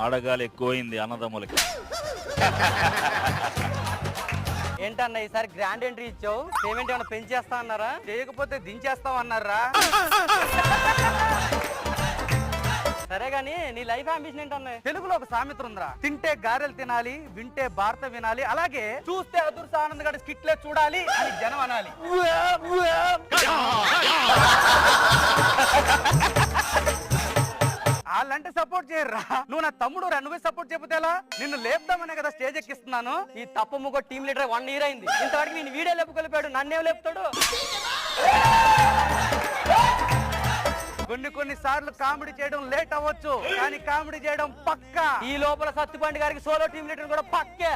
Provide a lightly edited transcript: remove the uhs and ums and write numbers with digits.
ఆడగాలి ఎక్కువైంది అన్నదమ్ములకి. ఏంటన్నా ఈసారి గ్రాండ్ ఎంట్రీ ఇచ్చావు? పేమెంట్ ఏమైనా పెంచేస్తా అన్నారా? చేయకపోతే దించేస్తావు అన్నారా? సరే గానీ నీ లైఫ్ అంబిషన్ ఏంటన్నా? తెలుగులో ఒక సామెత ఉందిరా, తింటే గారెలు తినాలి, వింటే భారత వినాలి, అలాగే చూస్తే అదుర్స ఆనంద్ గారి స్కిట్లే చూడాలి అని జనం అనాలి. వాళ్ళంటే సపోర్ట్ చేయర్రా, నువ్వు నా తమ్ముడు రా, నువ్వే సపోర్ట్ చెప్పితే ఎలా? నిన్ను లేపుదామనే కదా స్టేజ్ ఎక్కిస్తున్నాను. ఈ తప్ప ముగ్గ టీమ్ లీడర్ 1 year అయింది, ఇంతవరకు నేను వీడియో లేపుకొలిపాడు, నన్నేం లేపుతాడు? కొన్ని సార్లు కామెడీ చేయడం లేట్ అవ్వచ్చు, కానీ కామెడీ చేయడం పక్కా. ఈ లోపల సత్తుపండి గారికి సోలో టీమ్ లీడర్ కూడా పక్కే.